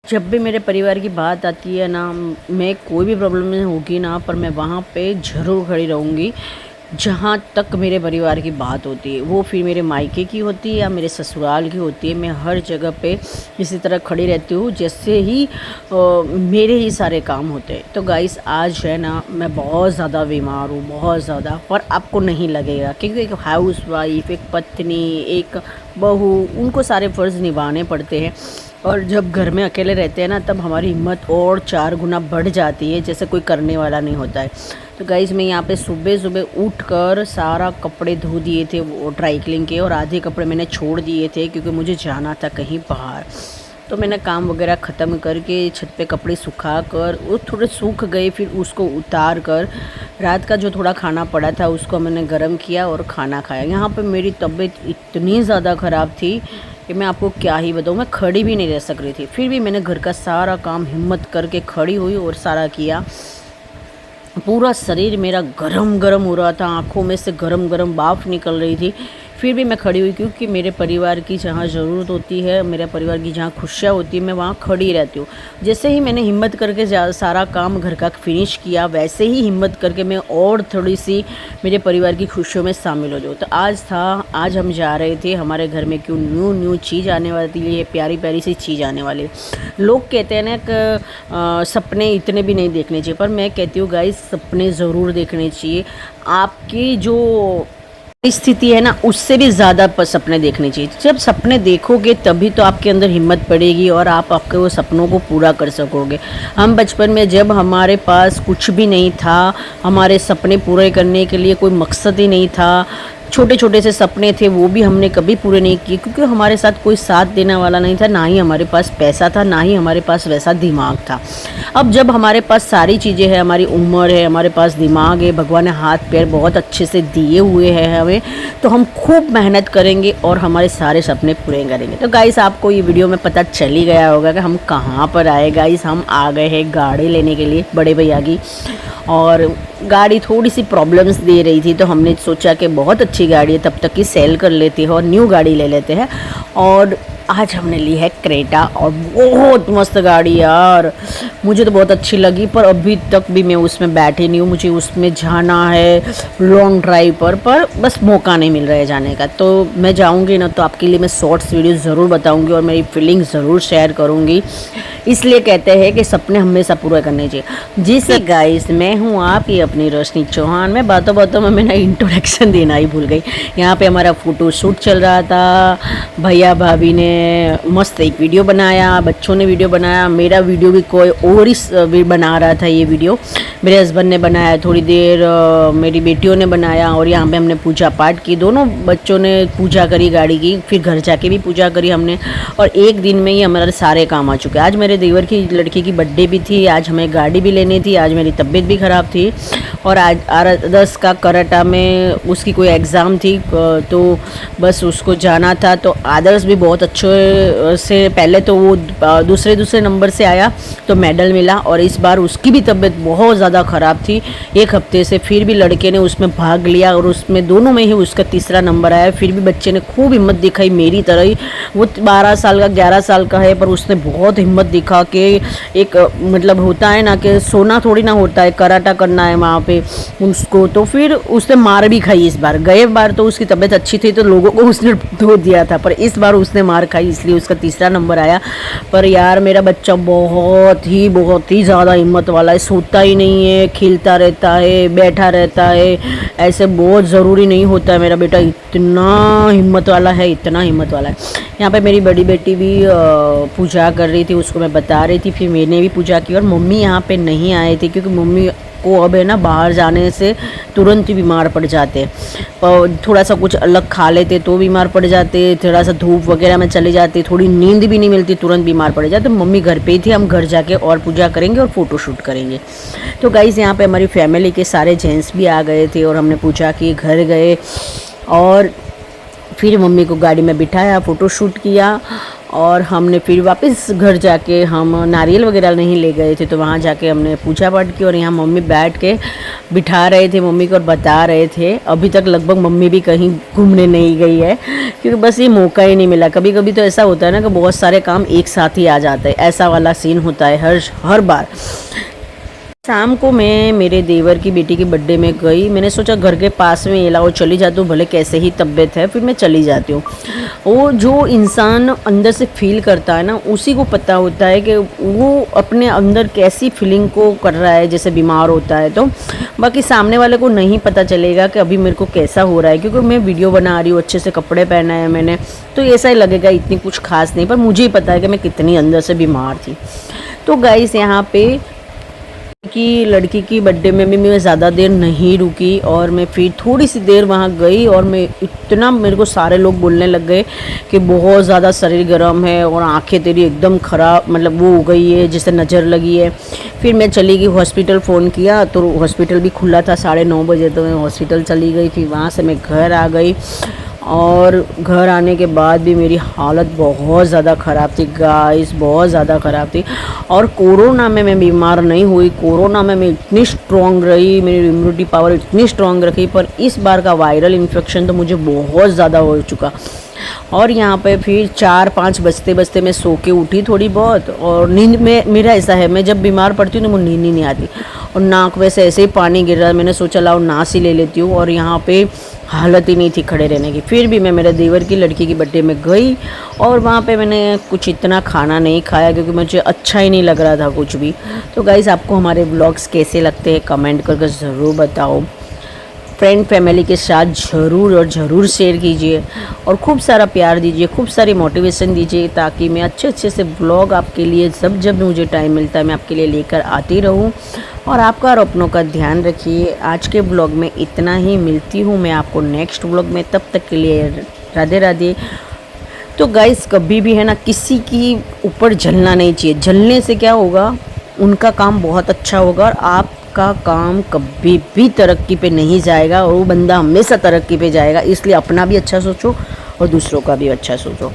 जब भी मेरे परिवार की बात आती है ना, मैं कोई भी प्रॉब्लम में होगी ना, पर मैं वहाँ पे ज़रूर खड़ी रहूँगी। जहाँ तक मेरे परिवार की बात होती है, वो फिर मेरे मायके की होती है या मेरे ससुराल की होती है, मैं हर जगह पे इसी तरह खड़ी रहती हूँ जैसे ही मेरे ही सारे काम होते हैं। तो गाइस आज है ना, मैं बहुत ज़्यादा बीमार हूँ, बहुत ज़्यादा। पर आपको नहीं लगेगा क्योंकि एक हाउसवाइफ, एक पत्नी, एक बहू, उनको सारे फ़र्ज़ निभाने पड़ते हैं। और जब घर में अकेले रहते हैं ना, तब हमारी हिम्मत और 4 गुना बढ़ जाती है, जैसे कोई करने वाला नहीं होता है। तो गाइज़ मैं यहाँ पे सुबह सुबह उठकर सारा कपड़े धो दिए थे वो ड्राई क्लीन के, और आधे कपड़े मैंने छोड़ दिए थे क्योंकि मुझे जाना था कहीं बाहर। तो मैंने काम वगैरह ख़त्म करके छत पे कपड़े सुखा कर वो थोड़े सूख गए, फिर उसको उतार कर रात का जो थोड़ा खाना पड़ा था उसको मैंने गर्म किया और खाना खाया। यहाँ पे मेरी तबीयत इतनी ज़्यादा ख़राब थी कि मैं आपको क्या ही बताऊँ, मैं खड़ी भी नहीं रह सक रही थी। फिर भी मैंने घर का सारा काम हिम्मत करके खड़ी हुई और सारा किया। पूरा शरीर मेरा गरम गरम हो रहा था, आँखों में से गरम गरम भाप निकल रही थी, फिर भी मैं खड़ी हुई क्योंकि मेरे परिवार की जहाँ ज़रूरत होती है, मेरे परिवार की जहाँ खुशियाँ होती है, मैं वहाँ खड़ी रहती हूँ। जैसे ही मैंने हिम्मत करके सारा काम घर का फिनिश किया, वैसे ही हिम्मत करके मैं और थोड़ी सी मेरे परिवार की खुशियों में शामिल हो जाऊँ। तो आज हम जा रहे थे, हमारे घर में क्यों न्यू चीज़ आने वाली है, प्यारी प्यारी सी चीज़ आने वाली है। लोग कहते हैं ना कि सपने इतने भी नहीं देखने चाहिए, पर मैं कहती हूँ गाइस, सपने ज़रूर देखने चाहिए। आपकी जो स्थिति है ना, उससे भी ज़्यादा सपने देखने चाहिए। जब सपने देखोगे तभी तो आपके अंदर हिम्मत पड़ेगी और आप आपके वो सपनों को पूरा कर सकोगे। हम बचपन में जब हमारे पास कुछ भी नहीं था, हमारे सपने पूरे करने के लिए कोई मकसद ही नहीं था, छोटे छोटे से सपने थे, वो भी हमने कभी पूरे नहीं किए क्योंकि हमारे साथ कोई साथ देने वाला नहीं था, ना ही हमारे पास पैसा था, ना ही हमारे पास वैसा दिमाग था। अब जब हमारे पास सारी चीज़ें हैं, हमारी उम्र है, हमारे पास दिमाग है, भगवान ने हाथ पैर बहुत अच्छे से दिए हुए हैं हमें, तो हम खूब मेहनत करेंगे और हमारे सारे सपने पूरे करेंगे। तो गाइस आपको ये वीडियो में पता चल ही गया होगा कि हम कहाँ पर आए। गाइस हम आ गए हैं गाड़ी लेने के लिए बड़े भैया की, और गाड़ी थोड़ी सी प्रॉब्लम्स दे रही थी, तो हमने सोचा कि बहुत अच्छी गाड़ी है, तब तक की सेल कर लेते हैं और न्यू गाड़ी ले लेते हैं। और आज हमने ली है क्रेटा, और बहुत मस्त गाड़ी यार, मुझे तो बहुत अच्छी लगी, पर अभी तक भी मैं उसमें बैठी नहीं हूँ। मुझे उसमें जाना है लॉन्ग ड्राइव पर बस मौका नहीं मिल रहा है जाने का। तो मैं जाऊँगी ना, तो आपके लिए मैं शॉर्ट्स वीडियो ज़रूर बताऊँगी और मेरी फीलिंग्स ज़रूर शेयर करूँगी। इसलिए कहते हैं कि सपने हमेशा पूरे करने चाहिए। जिसे गाइस मैं हूँ आपकी अपनी रोशनी चौहान। मैं बातों बातों में मैंने इंट्रोडक्शन देना ही भूल गई। यहाँ पे हमारा फ़ोटो शूट चल रहा था, भैया भाभी ने मस्त एक वीडियो बनाया, बच्चों ने वीडियो बनाया, मेरा वीडियो भी कोई और ही बना रहा था। ये वीडियो मेरे हस्बैंड ने बनाया, थोड़ी देर मेरी बेटियों ने बनाया, और यहाँ पे हमने पूजा पाठ की। दोनों बच्चों ने पूजा करी गाड़ी की, फिर घर जाके भी पूजा करी हमने, और एक दिन में ही हमारे सारे काम आ चुके। आज मेरे देवर की लड़की की बर्थडे भी थी, आज हमें गाड़ी भी लेनी थी, आज मेरी तबीयत भी ख़राब थी, और आज 10 का कराटा में उसकी कोई एग्ज़ाम थी, तो बस उसको जाना था। तो आदर्श भी बहुत अच्छे से, पहले तो वो दूसरे नंबर से आया तो मेडल मिला, और इस बार उसकी भी तबीयत बहुत ज़्यादा ख़राब थी 1 हफ्ते से, फिर भी लड़के ने उसमें भाग लिया और उसमें दोनों में ही उसका तीसरा नंबर आया। फिर भी बच्चे ने खूब हिम्मत दिखाई मेरी तरह ही। वो 12 साल का 11 साल का है, पर उसने बहुत हिम्मत दिखा के, एक मतलब होता है ना कि सोना थोड़ी ना होता है, कराटा करना है वहाँ पे उसको। तो फिर उसने मार भी खाई इस बार। गए बार तो उसकी तबीयत अच्छी थी तो लोगों को उसने धो दिया था, पर इस बार उसने मार खाई, इसलिए उसका तीसरा नंबर आया। पर यार मेरा बच्चा बहुत ही ज़्यादा हिम्मत वाला है, सोता ही नहीं है, खेलता रहता है, बैठा रहता है, ऐसे बहुत ज़रूरी नहीं होता है। मेरा बेटा इतना हिम्मत वाला है, इतना हिम्मत वाला है। यहाँ पे मेरी बड़ी बेटी भी पूजा कर रही थी, उसको मैं बता रही थी, फिर मैंने भी पूजा की। और मम्मी यहाँ पे नहीं आए थे क्योंकि मम्मी को अब है ना, बाहर जाने से तुरंत ही बीमार पड़ जाते, थोड़ा सा कुछ अलग खा लेते तो बीमार पड़ जाते, थोड़ा सा धूप वगैरह में चले जाते, थोड़ी नींद भी नहीं मिलती, तुरंत बीमार पड़ जाते। मम्मी घर पे ही थी, हम घर जाके और पूजा करेंगे और फ़ोटो शूट करेंगे। तो गाइज़ यहाँ पे हमारी फैमिली के सारे जेंट्स भी आ गए थे और हमने पूजा की, घर गए और फिर मम्मी को गाड़ी में बिठाया, फ़ोटो शूट किया, और हमने फिर वापस घर जाके हम नारियल वगैरह नहीं ले गए थे, तो वहाँ जाके हमने पूजा पाठ की। और यहाँ मम्मी बैठ के बिठा रहे थे मम्मी को और बता रहे थे। अभी तक लगभग मम्मी भी कहीं घूमने नहीं गई है, क्योंकि बस ये मौका ही नहीं मिला। कभी कभी तो ऐसा होता है ना कि बहुत सारे काम एक साथ ही आ जाते हैं, ऐसा वाला सीन होता है हर बार। शाम को मैं मेरे देवर की बेटी की बर्थडे में गई। मैंने सोचा घर के पास में एलाओ चली जाती हूँ, भले कैसे ही तबीयत है, फिर मैं चली जाती हूँ। वो जो इंसान अंदर से फील करता है ना, उसी को पता होता है कि वो अपने अंदर कैसी फीलिंग को कर रहा है, जैसे बीमार होता है तो। बाकी सामने वाले को नहीं पता चलेगा कि अभी मेरे को कैसा हो रहा है, क्योंकि मैं वीडियो बना रही हूँ, अच्छे से कपड़े पहना है मैंने, तो ऐसा ही लगेगा इतनी कुछ खास नहीं, पर मुझे ही पता है कि मैं कितनी अंदर से बीमार थी। तो गाइस यहाँ पे कि लड़की की बर्थडे में भी मैं ज़्यादा देर नहीं रुकी, और मैं फिर थोड़ी सी देर वहाँ गई, और मैं इतना, मेरे को सारे लोग बोलने लग गए कि बहुत ज़्यादा शरीर गर्म है और आंखें तेरी एकदम ख़राब, मतलब वो हो गई है, जैसे नज़र लगी है। फिर मैं चली गई हॉस्पिटल, फ़ोन किया तो हॉस्पिटल भी खुला था 9:30 बजे, तो मैं हॉस्पिटल चली गई। फिर वहाँ से मैं घर आ गई, और घर आने के बाद भी मेरी हालत बहुत ज़्यादा ख़राब थी गाइस, बहुत ज़्यादा ख़राब थी। और कोरोना में मैं बीमार नहीं हुई, कोरोना में मैं इतनी स्ट्रॉन्ग रही, मेरी इम्यूनिटी पावर इतनी स्ट्रॉन्ग रखी, पर इस बार का वायरल इन्फेक्शन तो मुझे बहुत ज़्यादा हो चुका। और यहाँ पे फिर 4-5 बजते बजते मैं सो के उठी थोड़ी बहुत, और नींद में मेरा ऐसा है, मैं जब बीमार पड़ती हूँ तो मुझे नींद ही नहीं आती, और नाक में से ऐसे ही पानी गिर रहा है। मैंने सोचा लाओ नास ही ले लेती हूँ, और यहाँ पे हालत ही नहीं थी खड़े रहने की। फिर भी मैं मेरे देवर की लड़की की बर्थडे में गई, और वहाँ पे मैंने कुछ इतना खाना नहीं खाया, क्योंकि मुझे अच्छा ही नहीं लग रहा था कुछ भी। तो गाइज़, आपको हमारे व्लॉग्स कैसे लगते हैं कमेंट करके ज़रूर बताओ। फ्रेंड फैमिली के साथ ज़रूर शेयर कीजिए, और खूब सारा प्यार दीजिए, खूब सारी मोटिवेशन दीजिए, ताकि मैं अच्छे से व्लॉग आपके लिए जब मुझे टाइम मिलता है मैं आपके लिए लेकर आती रहूं। और आपका और अपनों का ध्यान रखिए। आज के व्लॉग में इतना ही, मिलती हूँ मैं आपको नेक्स्ट व्लॉग में, तब तक के लिए राधे राधे। तो गाइस, कभी भी है ना, किसी की ऊपर जलना नहीं चाहिए। जलने से क्या होगा, उनका काम बहुत अच्छा होगा और आपका काम कभी भी तरक्की पे नहीं जाएगा, और वो बंदा हमेशा तरक्की पे जाएगा। इसलिए अपना भी अच्छा सोचो और दूसरों का भी अच्छा सोचो।